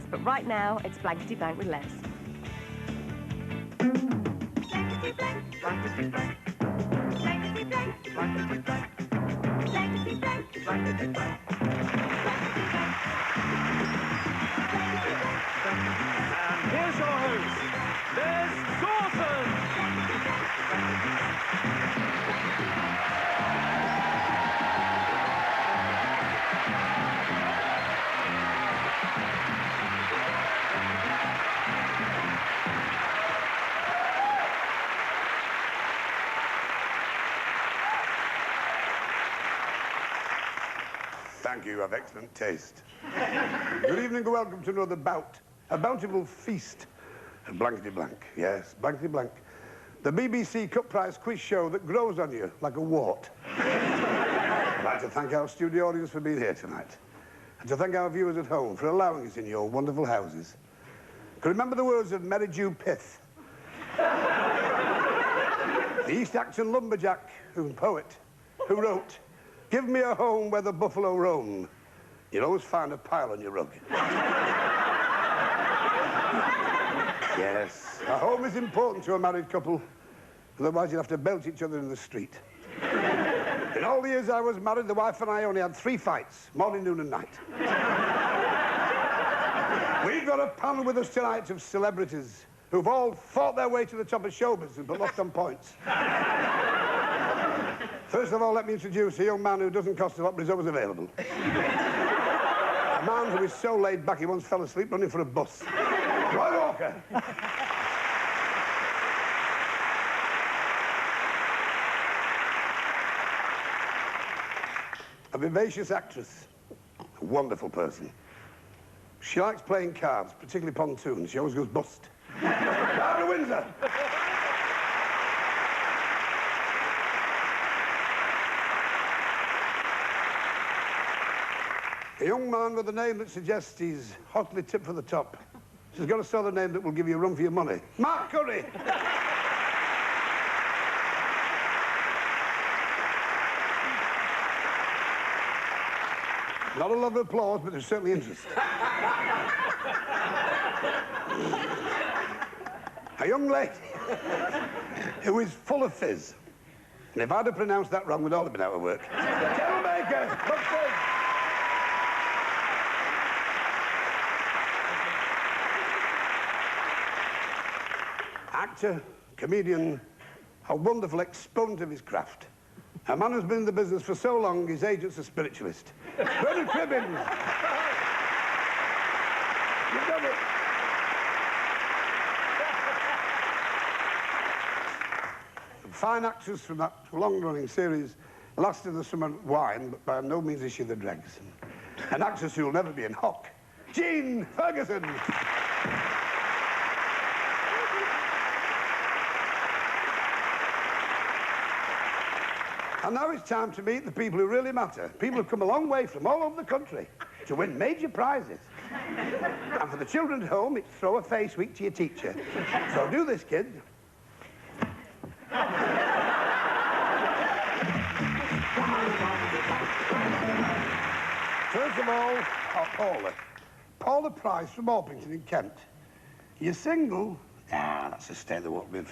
But right now, it's Blankety Blank with Les. Blankety blank, blankety blank. Blankety blank, blankety blank. Blankety blank, blankety blank. And here's your host, Les Dawson. Thank you, you have excellent taste. Good evening and welcome to another a bountiful feast of Blankety Blank. Yes, Blankety Blank. The BBC Cup Prize quiz show that grows on you like a wart. I'd like to thank our studio audience for being here tonight. And to thank our viewers at home for allowing us in your wonderful houses. Can remember the words of Mary Jew Pith, the East Acton lumberjack and poet who wrote, "Give me a home where the buffalo roam. You'll always find a pile on your rug." Yes, a home is important to a married couple. Otherwise, you'd have to belt each other in the street. In all the years I was married, the wife and I only had 3 fights, morning, noon, and night. We've got a panel with us tonight of celebrities who've all fought their way to the top of show business but lost on points. First of all, let me introduce a young man who doesn't cost a lot, but is always available. A man who is so laid back he once fell asleep running for a bus. Roy Walker. A vivacious actress, a wonderful person. She likes playing cards, particularly pontoons. She always goes bust. Down to Windsor. A young man with a name that suggests he's hotly tipped for the top. She's got a southern name that will give you a run for your money. Mark Curry! Not a lot of applause, but there's certainly interest. A young lady who is full of fizz. And if I'd have pronounced that wrong, we'd all have been out of work. Cheryl Baker! Actor, comedian, a wonderful exponent of his craft. A man who's been in the business for so long, his agent's a spiritualist. Cribbins. You've done it. A fine actress from that long-running series, Last of the Summer Wine, but by no means is she the dregs. An actress who'll never be in hock, Fergusson. And now it's time to meet the people who really matter. People who've come a long way from all over the country to win major prizes. And for the children at home, it's throw a face week to your teacher. So do this, kids. First of all, Paula. Paula Price from Orpington in Kent. You're single? Ah, that's a stay that won't be a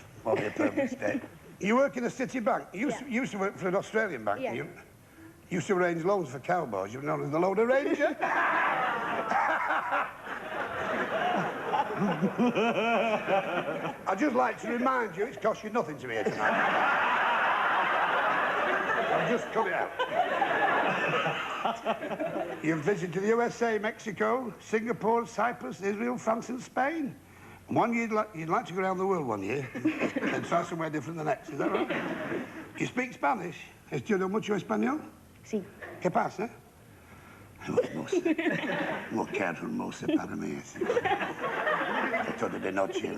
permanent stay. You work in a city bank. You used to work for an Australian bank. Yeah. You used to arrange loans for cowboys. You were known as the loan arranger. I'd just like to remind you, it's cost you nothing to be here tonight. I've just cut it out. You've visited the USA, Mexico, Singapore, Cyprus, Israel, France and Spain. And one year you'd like to go around the world one year and try somewhere different the next, is that right? You speak Spanish? ¿Estudio mucho español? Sí. ¿Qué pasa? Mujer hermosa para mí. Todo de noche.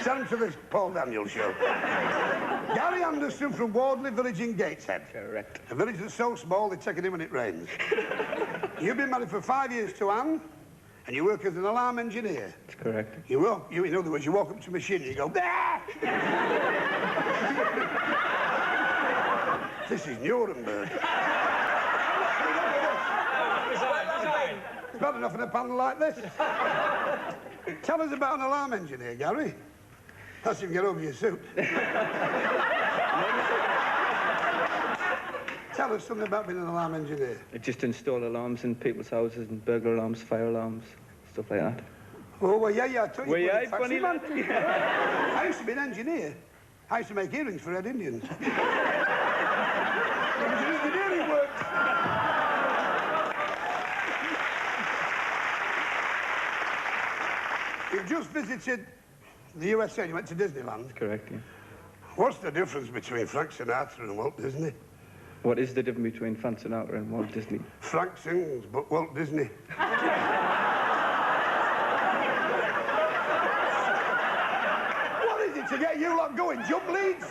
Stand for this Paul Daniels show. Gary Anderson from Wardley Village in Gateshead. Correct. A village that's so small they take it in when it rains. You've been married for 5 years to Anne, and you work as an alarm engineer. That's correct. In other words, you walk up to a machine and you go, "Bah!" This is Nuremberg. It's bad enough in a panel like this. Tell us about an alarm engineer, Gary. That's if you get over your suit. Tell us something about being an alarm engineer. I just install alarms in people's houses and burglar alarms, fire alarms, stuff like that. Oh, well, yeah, I told you. Well, yeah, taxi funny man. lad. I used to be an engineer. I used to make earrings for Red Indians. It was an engineering work. You've just visited the USA. You went to Disneyland. Correct, yeah. What's the difference between Frank Sinatra and Walt Disney? What is the difference between Frank Sinatra and Walt Disney? Frank sings, but Walt Disney. What is it to get you lot going? Jump leads?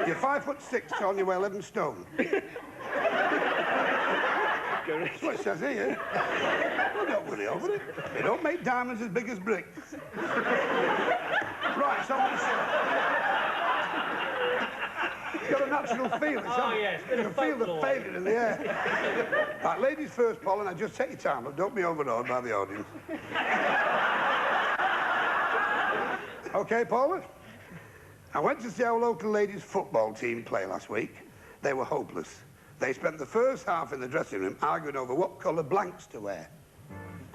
You're 5'6" tall and you weigh 11 stone. That's what it says here. Well, don't worry over it. They don't make diamonds as big as bricks. Right, so it's got a natural feel. Yes, You can feel the failure in the air. Right, ladies first, Paul, and just take your time, but don't be overawed by the audience. OK, Paula? I went to see our local ladies' football team play last week. They were hopeless. They spent the first half in the dressing room arguing over what colour blanks to wear.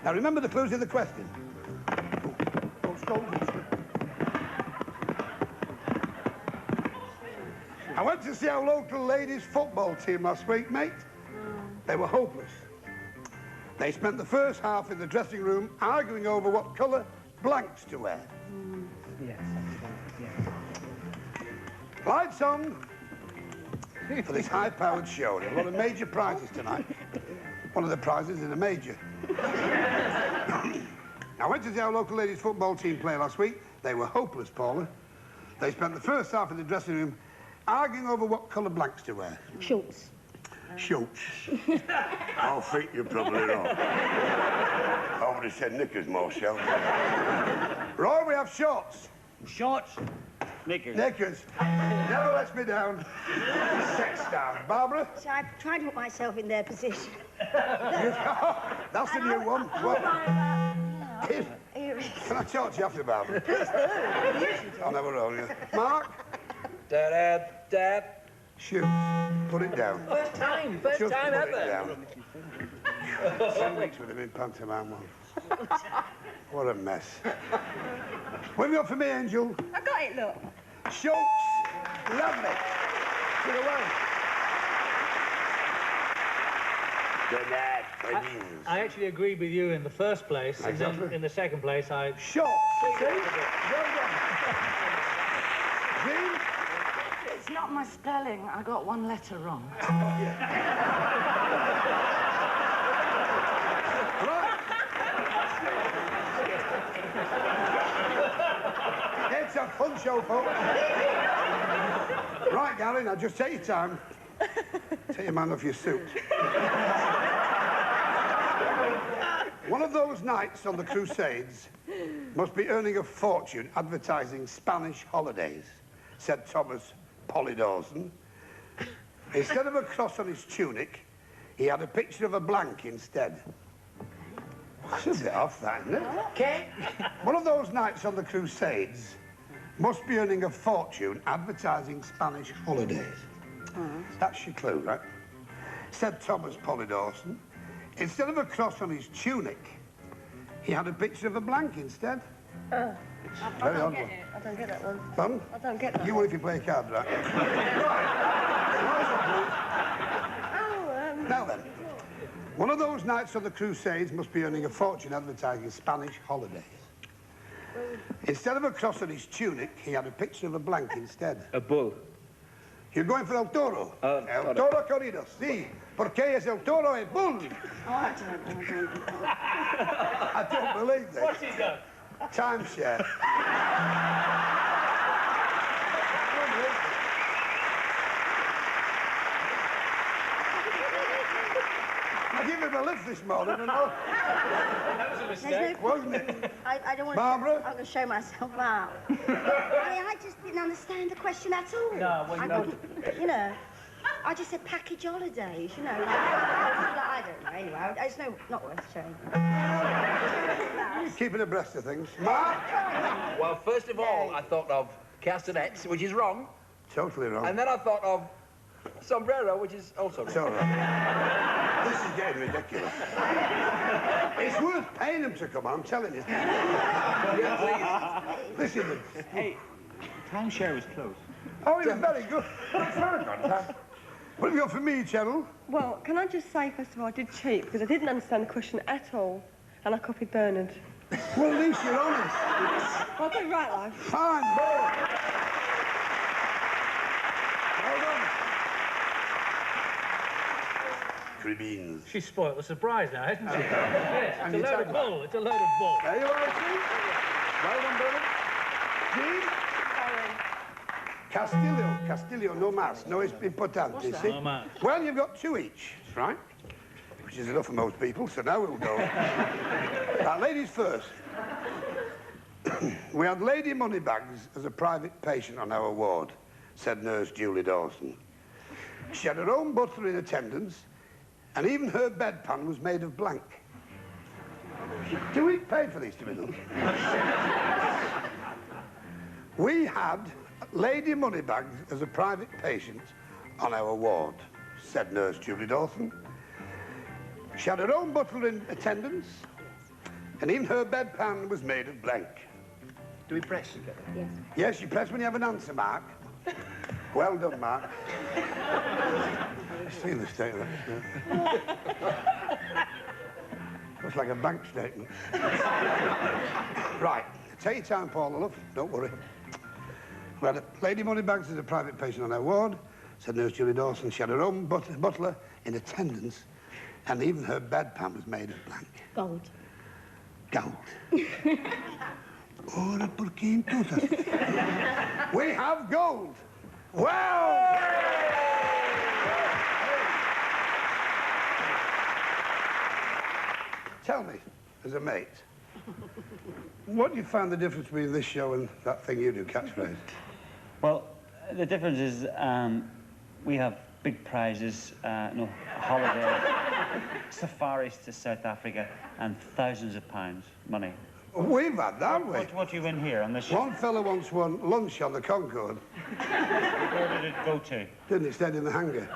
Now, remember the clues in the question. I went to see our local ladies' football team last week, mate. They were hopeless. They spent the first half in the dressing room arguing over what colour blanks to wear. Yes. Lights on for this high-powered show. There are a lot of major prizes tonight. One of the prizes is a major. I went to see our local ladies' football team play last week. They were hopeless, Paula. They spent the first half in the dressing room arguing over what colour blanks to wear. Shorts. Shorts. I think you're probably wrong. I would have said knickers more, Cheryl. Roy, we have shorts. Shorts. Knickers. Knickers. Never lets me down. Sex down. Barbara? So I've tried to put myself in their position. That's the new one. Well, can I talk to you after, Barbara? Please do. I'll never roll you. Mark? Dad. Shoot. Put it down. First time Just put ever. it down. 10 weeks would have been pantomime one. What a mess. What have you got for me, Angel? I got it, look. Schultz. Lovely. Get away. Good night, friends. I actually agreed with you in the first place, and then Exactly. in the second place, I... Schultz. See? Well done. Jean? It's not my spelling. I got one letter wrong. Right. It's a fun show, folks. Right, Gary, now just take your time. Take your man off your suit. One of those nights on the Crusades must be earning a fortune advertising Spanish holidays, said Thomas Polly Dawson. Instead of a cross on his tunic, he had a picture of a blank instead. That's a bit off, that, isn't it? Okay. One of those nights on the Crusades must be earning a fortune advertising Spanish holidays. That's your clue, right? Said Thomas Polly Dawson. Instead of a cross on his tunic, he had a picture of a blank instead. I Very don't odd get one. it. I don't get that one. Pardon? I don't get that You one. will if you play cards, right? Oh, Now then, one of those nights on the Crusades must be earning a fortune advertising Spanish holidays. Instead of a cross on his tunic, he had a picture of a blank instead. A bull. You're going for El Toro? El Toro Corrido, sí. Porque es El Toro el bull. Oh, I don't. I don't believe this. What's he done? Timeshare. I'll give given a lift this morning, and all. That was a mistake. Wasn't it? I don't want Barbara? to... I'm going to show myself out. I just didn't understand the question at all. No, well, I no. couldn't, you know, I just said package holidays, you know. I don't know, anyway. It's not worth showing. Keeping abreast of things. Mark? Well, first of all, I thought of castanets, which is wrong. Totally wrong. And then I thought of sombrero, which is also It's wrong. all right. This is getting ridiculous. It's worth paying them to come on, I'm telling you. Listen. Hey, timeshare was closed. Oh, you're very good. What have you got for me, Cheryl? Well, can I just say, first of all, I did cheat because I didn't understand the question at all, and I copied Bernard. Well, at least you're honest. Well, I got it right, love. Fine, boy. Well done. Cribbins. She's spoilt the surprise now, hasn't she? Yes, And it's a you load take of that. bull. It's a load of bull. There you are, see? Well done, Bernard. Jean? Castillo, no mas, no es importante, see? No mas. Well, you've got 2 each, right? Which is enough for most people, so now we'll go. Now, ladies first. We had Lady Moneybags as a private patient on our ward, said nurse Julie Dawson. She had her own butler in attendance, and even her bedpan was made of blank. Do we pay for these to be done? We had Lady Moneybags as a private patient on our ward, said nurse Julie Dawson. She had her own butler in attendance, and even her bedpan was made of blank. Do we press together? Yes. Yes, you press when you have an answer, Mark. Well done, Mark. I've seen the state of that. Looks like a bank statement. Right, take your time, Paula, love. Don't worry. We had Lady Moneybags as a private patient on our ward, said nurse Julie Dawson. She had her own butler in attendance, and even her bedpan was made of blank. Gold. Gold. Ora porque entonces. We have gold. Wow! Tell me, as a mate, what do you find the difference between this show and that thing you do, catchphrase? Well, the difference is we have big prizes, holiday, safaris to South Africa, and thousands of pounds money. We've had that, haven't we? What do you win here on this show? One fella once won lunch on the Concorde. Where did it go to? Didn't it? Stayed in the hangar.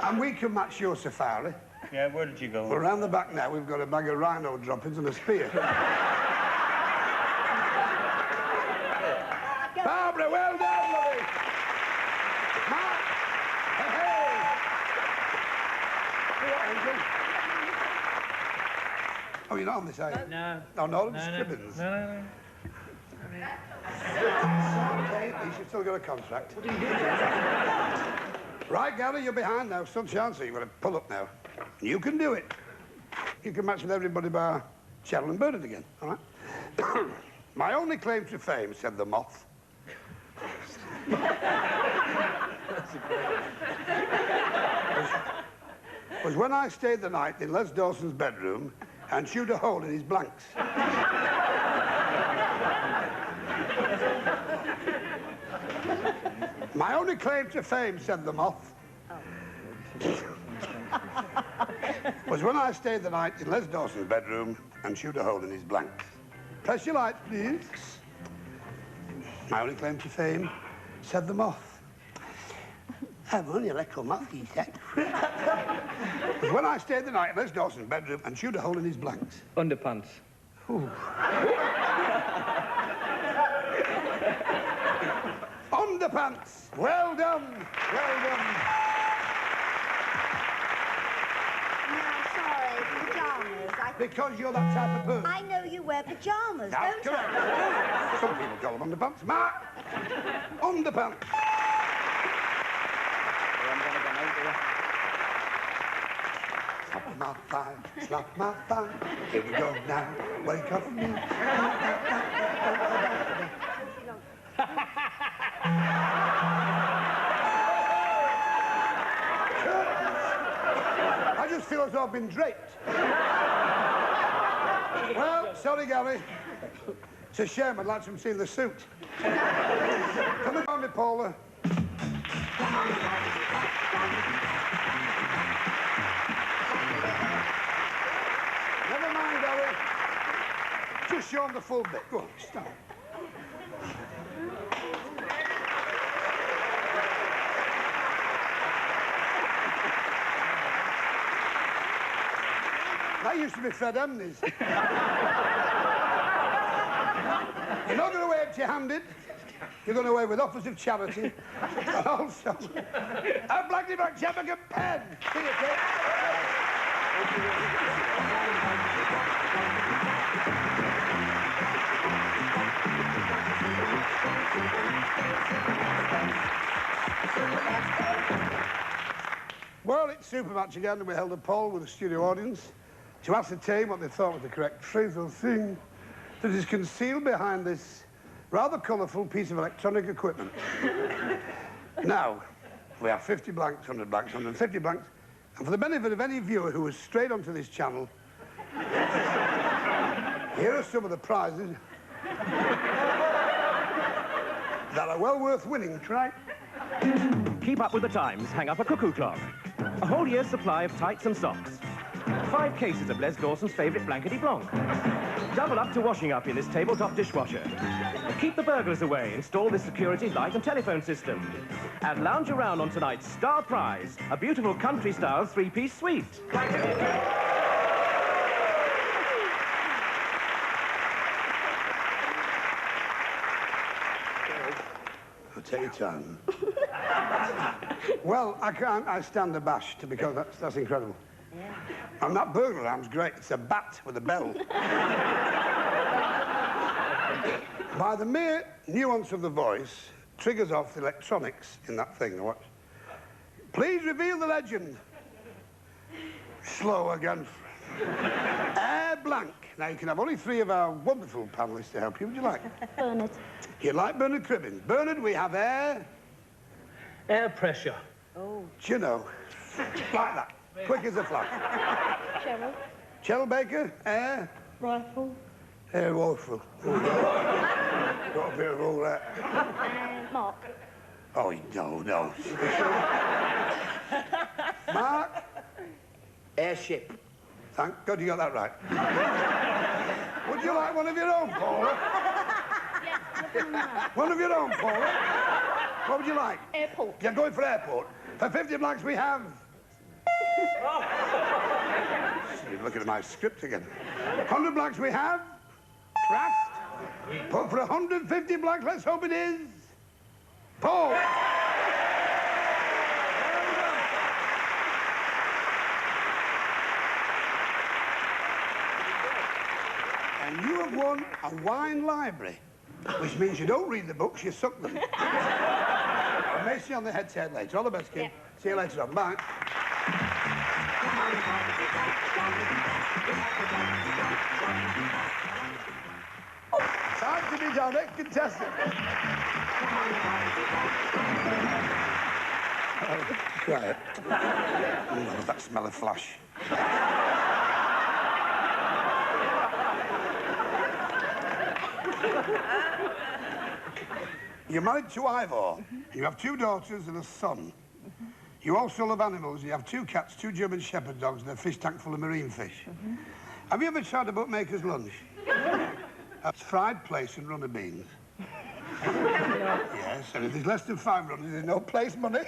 And we can match your safari. Yeah, where did you go? We're around the back now. We've got a bag of rhino droppings and a spear. Barbara, well done, lovely. Mark, hey. What, Angel? Oh, you're not on this, are you? No. Oh, no, it's No, no. Cribbins. No. Okay, at least you've still got a contract. Right, Gary, you're behind now. Some chance, so you've got to pull up now. You can do it. You can match with everybody bar Cheryl and Bernard again, all right? My only claim to fame, said the moth, was when I stayed the night in Les Dawson's bedroom and chewed a hole in his blanks. My only claim to fame, said the moth, was when I stayed the night in Les Dawson's bedroom and chewed a hole in his blanks. Press your lights, please. My only claim to fame, said the moth. I'm only a little moth, he said. Was when I stayed the night in Les Dawson's bedroom and chewed a hole in his blanks. Underpants. Underpants. Well done. Well done. No, sorry, pyjamas. Because you're that type of person. I know you wear pyjamas, That's don't correct. I? Some people call them underpants. Mark! Underpants. Slap my thigh, slap my thigh. Here we go now. Wake up me. feel as though I've been draped. Well, sorry, Gary. It's a shame. I'd like to have seen the suit. Come on, me, Paula. Never mind, Gary. Just show him the full bit. Go on, stop. That used to be Fred Emney's. You're not going away empty-handed. You're going away with offers of charity. And also, a Blankety Blank Champion pen. See you, kid. Well, it's super match again, and we held a poll with the studio audience to ascertain what they thought was the correct phrase or thing that is concealed behind this rather colourful piece of electronic equipment. Now, we have 50 blanks, 100 blanks, 150 blanks, and for the benefit of any viewer who has strayed onto this channel, here are some of the prizes that are well worth winning, right? Keep up with the times, hang up a cuckoo clock. A whole year's supply of tights and socks. 5 cases of Les Dawson's favourite Blankety Blank. Double up to washing up in this tabletop dishwasher. Keep the burglars away, install this security light and telephone system. And lounge around on tonight's star prize, a beautiful country-style 3-piece suite. Take your time. Well, I stand abashed because that's incredible. Yeah. And that burglar alarm's great. It's a bat with a bell. By the mere nuance of the voice, triggers off the electronics in that thing. Watch. Please reveal the legend. Slow again. Air blank. Now, you can have only 3 of our wonderful panellists to help you. Would you like? Bernard. You'd like Bernard Cribbins. Bernard, we have air... Air pressure. Oh. Do you know? Like that. Quick as a flash. Cheryl. Cheryl Baker, air... Rifle. Air rifle. Got a bit of all that. Mark. Oh, no. Mark? Airship. Thank God you got that right. Would you like one of your own, Paula? One of your own, Paula? What would you like? Airport. You're going for airport. For 50 blanks we have... You're looking at my script again. 100 blanks we have... Craft. But for 150 blanks, let's hope it is... Paul. And you have won a wine library, which means you don't read the books, you suck them. I may see you on the head-to-head later. All the best, kid. Yeah. See you later on. Bye. Time to meet our next contestant. Oh, quiet. Oh, that smell of flash. You're married to Ivor. Mm-hmm. You have 2 daughters and a son. Mm-hmm. You also love animals. You have 2 cats, 2 German Shepherd dogs, and a fish tank full of marine fish. Mm-hmm. Have you ever tried a bookmaker's lunch? That's fried plaice and runner beans. Yes, and if there's less than 5 runners, there's no place money.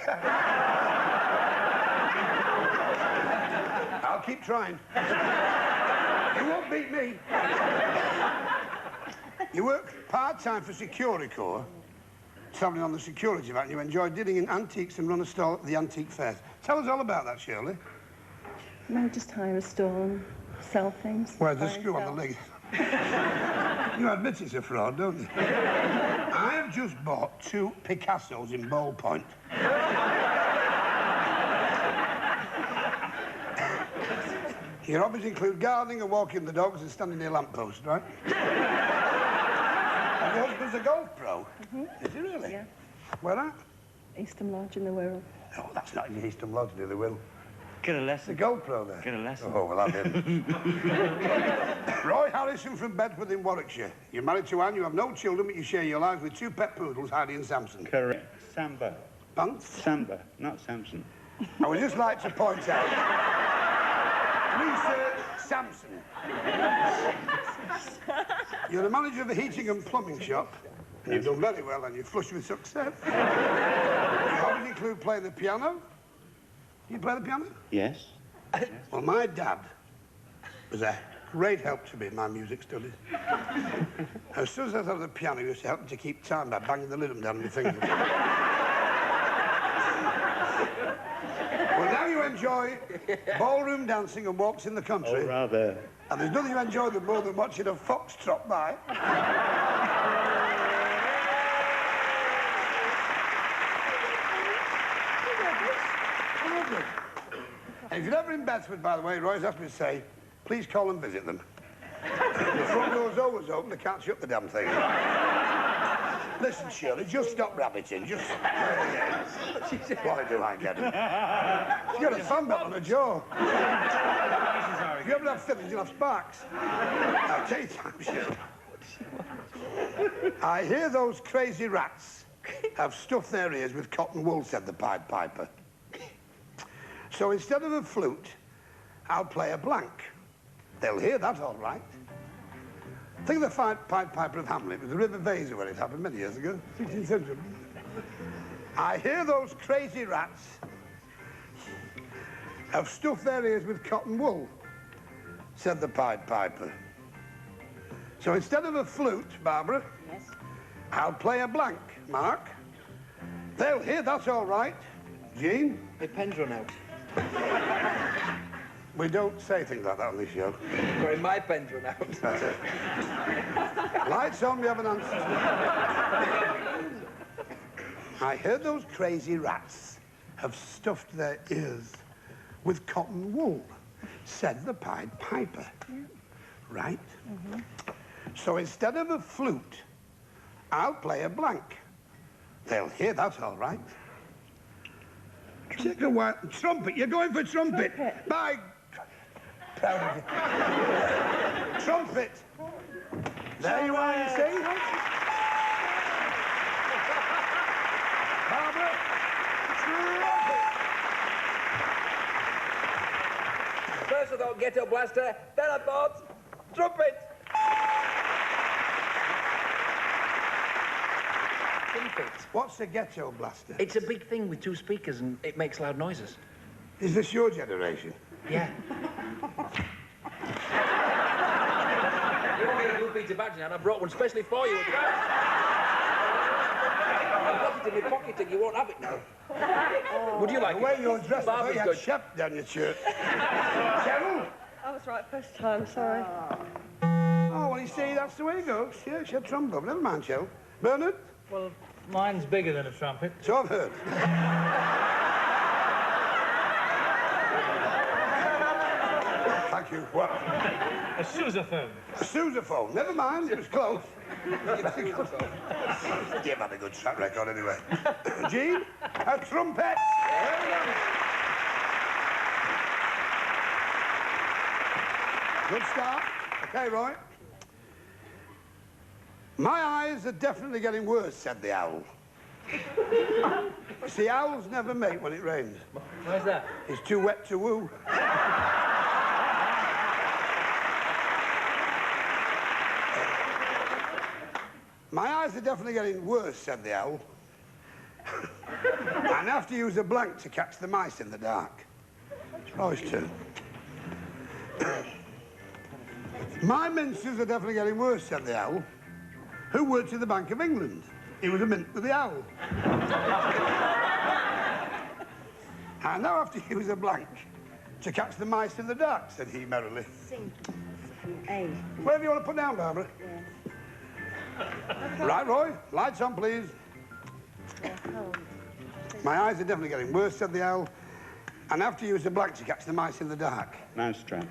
I'll keep trying. You won't beat me. You work part-time for Security Corps, travelling on the security van. You enjoy dealing in antiques and run a stall at the antique fairs. Tell us all about that, Shirley. No, just hire a stall and sell things. Where's the screw on the leg? You admit it's a fraud, don't you? I have just bought 2 Picassos in ballpoint. Your hobbies include gardening and walking the dogs and standing near lampposts, right? And your husband's a golf pro? Mm-hmm. Is he really? Yeah. Where at? Eastham Lodge in the Wirral. No, that's not in Eastham Lodge near the Wirral. Get a The lesson. GoPro there. Get a lesson. Oh, well, have him. Roy Harrison from Bedford in Warwickshire. You're married to Anne, you have no children, but you share your lives with two pet poodles, Heidi and Samson. Correct. Samba. Pardon? Samba, not Samson. I would just like to point out, research Samson. You're the manager of a heating and plumbing shop, and you've done very well, and you're flush with success. Your hobbies include playing the piano. Do you play the piano? Yes. Well, my dad was a great help to me in my music studies. As soon as I was on the piano, he used to help me to keep time by banging the rhythm down on my fingers. Well, now you enjoy ballroom dancing and walks in the country. Oh, rather. And there's nothing you enjoy more than watching a fox trot by. And if you're ever in Bedford, by the way, Roy's asked me to say, please call and visit them. The front door's always open, they can't shut the damn thing. Listen, Shirley, just stop rabbiting, just... Why do I get him? She's got a fan belt on her jaw. If you ever have fillings, you'll have sparks. Now, take time, Shirley. I hear those crazy rats have stuffed their ears with cotton wool, said the Pied Piper. So instead of a flute, I'll play a blank. They'll hear that all right. Think of the Pied Piper of Hamlet. It was the River Weser where it happened many years ago, 16th century. I hear those crazy rats have stuffed their ears with cotton wool, said the Pied Piper. So instead of a flute, Barbara, Yes. I'll play a blank, Mark. They'll hear that all right. Jean? My pen's run out. We don't say things like that on this show. Sorry, my pen's run out. That's it. Lights on, we have an answer. I heard those crazy rats have stuffed their ears with cotton wool, said the Pied Piper. Yeah. Right? Mm-hmm. So instead of a flute, I'll play a blank. They'll hear that all right. Take a while. Trumpet, you're going for trumpet. By... Proud of you. Trumpet. There you are, you see. Barbara, trumpet. First I thought ghetto blaster, then I thought trumpet. What's a ghetto blaster? It's a big thing with two speakers and it makes loud noises. Is this your generation? Yeah. You won't get a blue Peter badge now, and I brought one specially for you. I've got it in my pocket and you won't have it now. Would you like the way it? you're dressed, I think you had chef down your shirt. Cheryl? I was right first time, sorry. Oh, well, you see, that's the way it goes. Yeah, she had trombone. Never mind, Cheryl. Bernard? Well, mine's bigger than a trumpet. So I've heard. Thank you. What? A sousaphone. A sousaphone. Never mind, it was close. You've had a good track record anyway. Jean? A trumpet. Well done. Good start. Okay, Roy. My eyes are definitely getting worse, said the owl. See, owls never mate when it rains. Where's that? It's too wet to woo. My eyes are definitely getting worse, said the owl. And have to use a blank to catch the mice in the dark. It's Roy's turn. My minces are definitely getting worse, said the owl. Who worked in the Bank of England? He was a mint with the owl. I now have to use a blank to catch the mice in the dark, said he merrily. Sing. A. Whatever you want to put down, Barbara. Yeah. Right, Roy. Lights on, please. My eyes are definitely getting worse, said the owl. And I have to use a blank to catch the mice in the dark. Mousetrap.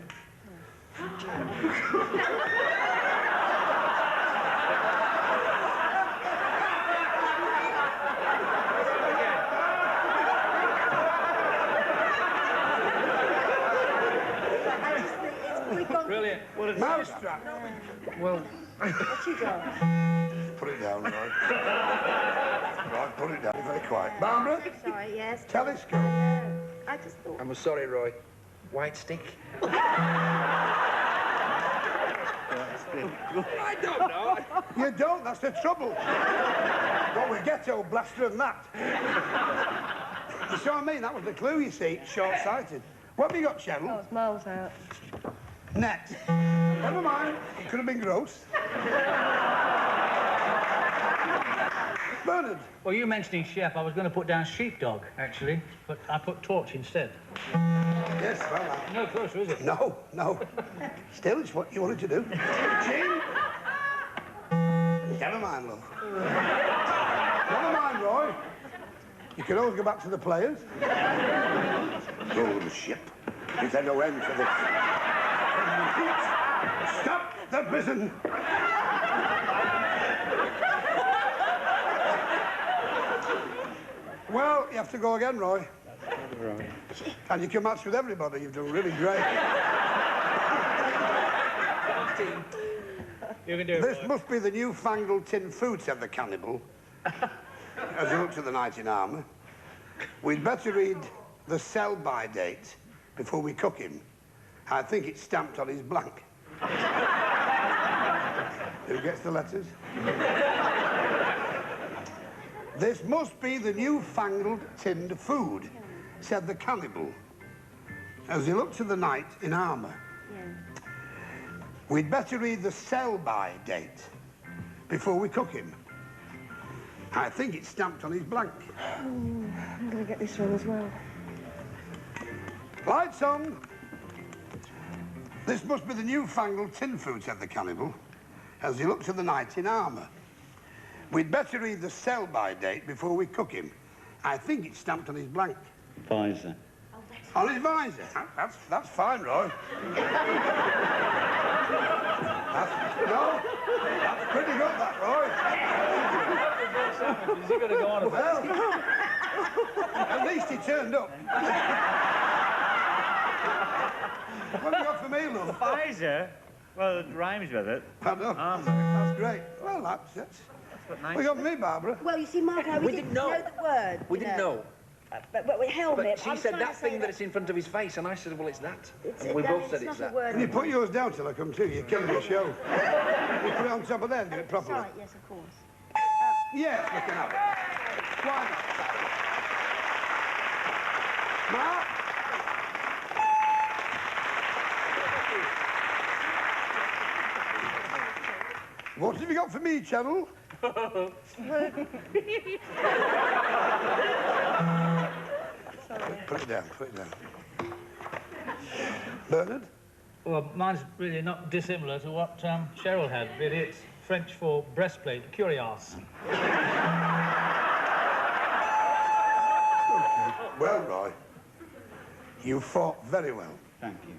Mousetrap. Well, What you got? Put it down, Roy. Right, put it down. Be very quiet. Barbara, Sorry, yes. telescope. I just thought... I'm sorry, Roy. White stick? I don't know. You don't, that's the trouble. Got with ghetto blaster and that. You see what I mean? That was the clue, you see. Short-sighted. What have you got, Cheryl? Oh, it's miles out. Net. Never mind. It could have been gross. Bernard. well, you mentioning chef, I was going to put down sheepdog, actually, but I put torch instead. Yes, well, No closer, is it? no, no. Still, it's what you wanted to do. Jean? Never mind, love. Never mind, Roy. You can always go back to the players. Go to the ship. There's no end to this. Stop the prison. Well, you have to go again, Roy. Right. And you can match with everybody. You've done really great. You can do it. This Roy. must be the newfangled tin food, said the cannibal, as he looked at the knight in armour. We'd better read the sell-by date before we cook him. I think it's stamped on his blank. Who gets the letters? This must be the newfangled tinned food, said the cannibal, as he looked to the knight in armour. We'd better read the sell-by date before we cook him. I think it's stamped on his blank. I'm going to get this one as well. Lights on. This must be the newfangled tin food, said the cannibal, as he looked to the knight in armour. We'd better read the sell-by date before we cook him. I think it's stamped on his blank. Visor. On his visor. That's fine, Roy. That's pretty good, that, Roy. Is he going to go on about Well, at least he turned up. What have you got for me, love? Visor? Well, it rhymes with it. I know. That's great. Well, that's what nice. what you got for me, Barbara? Well, you see, Marco, we didn't know the word. We didn't know. But with helmet... But she I was said trying that to say thing that's in front of his face, and I said, well, it's that. And we no, both said it's it's not that. a word. Can you put yours down till I come to? You're killing the show. You put it on top of there and do it properly. Right, yes, of course. Yes, we can have it. Why not? Mark? What have you got for me, Cheryl? Put it down, put it down. Bernard? Well, mine's really not dissimilar to what Cheryl had, really. It's French for breastplate, cuirass. Well, Roy, you fought very well. Thank you.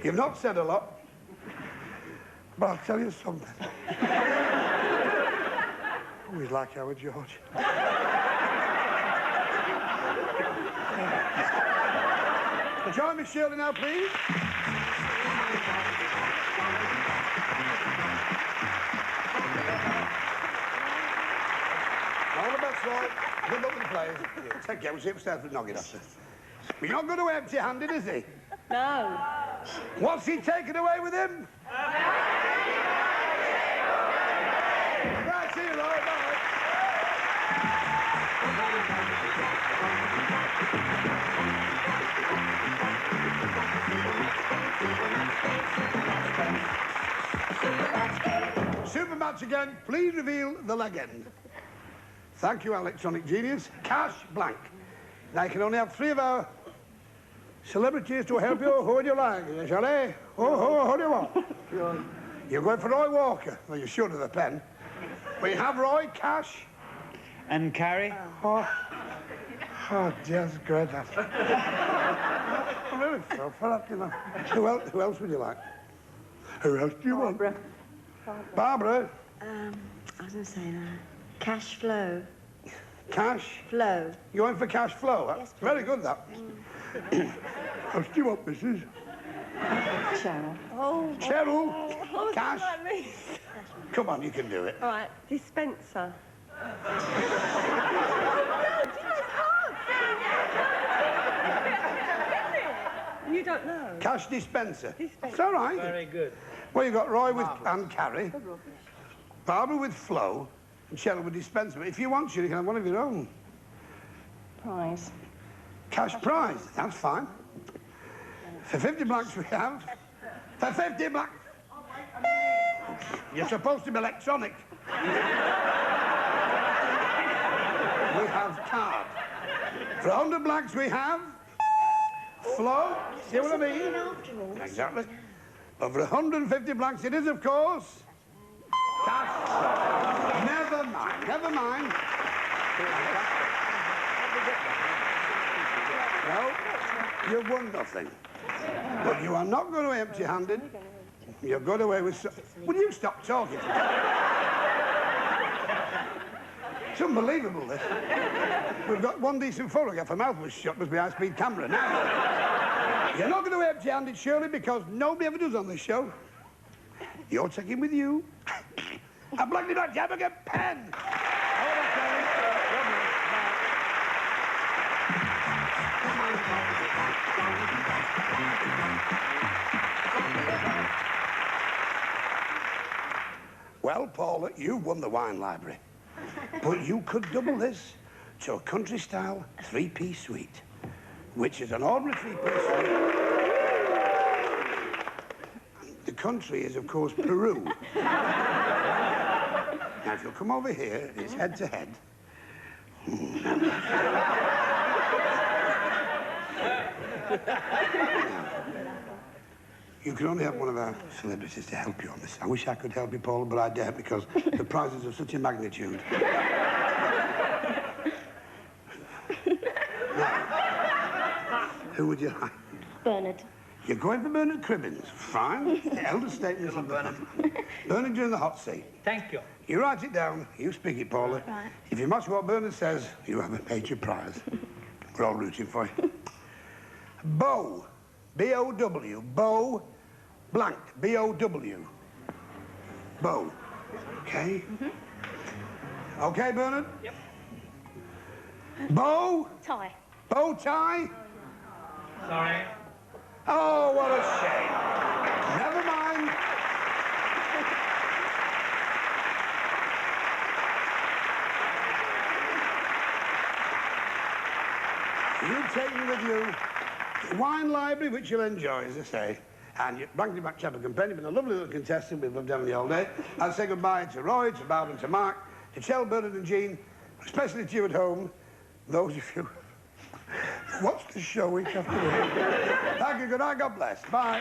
You've not said a lot, but I'll tell you something. Always like Howard George. Join me, Shirley, now, please. All the best, Roy. Good luck with the players. Take care. We'll see upstairs for the noggin after. We're not going to empty-handed, is he? No. What's he taken away with him? Right, see you, Roy. Bye. Super match again. Please reveal the legend. Thank you, electronic genius. Cash blank. Now you can only have 3 of our celebrities to help you. Who would you like? Shirley? Who do you want? You're going for Roy Walker. Well, you should with a pen. We have Roy, Cash. And Carrie? Oh, just great. I'm really feel for that, you know. Who else would you like? Who else do you want? Barbara. I was going to say that. Cash flow. Cash? Flow. You going for cash flow? Yes, please. Very good, that. How do you want, missus? Cheryl. Oh. Cheryl, Oh, Cash. like me. Come on, you can do it. All right, dispenser. You don't know. Cash dispenser. It's all right. Very good. Well, you got Roy with and Carrie, Barbara with Flo, and Cheryl with dispenser. But if you want to, you can have one of your own. Prize. Cash prize. That's fine. For 50 blanks we have. For 50 blanks. You're supposed to be electronic. We have card. For 100 blanks we have Flo. See what I mean? Exactly. But for 150 blanks it is, of course, Cash. Never mind, never mind. No, you've won nothing. But you are not going away empty-handed. You're going away with... Will you stop talking? It's unbelievable, this. We've got one decent photograph. Her mouth was shut. Must be high-speed camera now. You're not going to be empty-handed, Shirley, because nobody ever does on this show. You're taking with you a blankety black Jabbergan pen. Well, Paula, you've won the wine library. But you could double this to a country-style three-piece suite, which is an ordinary three-piece suite. The country is, of course, Peru. Now, if you'll come over here, it's head-to-head. You can only have one of our celebrities to help you on this. I wish I could help you, Paula, but I dare because the prizes are such a magnitude. Now, who would you like? Bernard. You're going for Bernard Cribbins. Fine. The elder statements of Bernard. Bernard, you're in the hot seat. Thank you. You write it down. You speak it, Paula. Right. If you match what Bernard says, you have a major prize. We're all rooting for you. Bow. B-O-W. Bow. Blank. B-O-W. Bow. Okay? Okay, Bernard? Yep. Bow. Tie. Bow tie. Sorry. Oh, what a shame. Never mind. You take me with you the wine library, which you'll enjoy, as I say, and your blankety black chapel companion, been a lovely little contestant we've loved having you all day. I'll say goodbye to Roy, to Barbara, and to Mark, to Cheryl, Bernard and Jean, especially to you at home, those of you watch the show week after week. Thank you, good night, God bless. Bye.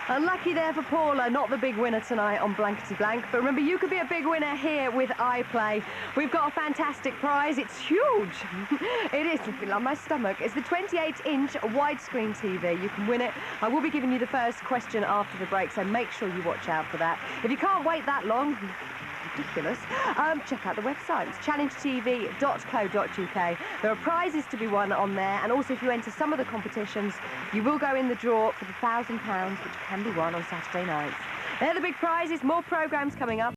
Unlucky there for Paula, not the big winner tonight on Blankety Blank. But remember, you could be a big winner here with iPlay. We've got a fantastic prize. It's huge. It is dripping on my stomach. It's the 28-inch widescreen TV. You can win it. I will be giving you the first question after the break, so make sure you watch out for that. If you can't wait that long, ridiculous, check out the website. It's challengetv.co.uk. There are prizes to be won on there, and also if you enter some of the competitions, you will go in the draw for the £1,000, which can be won on Saturday nights. They're the big prizes. More programmes coming up.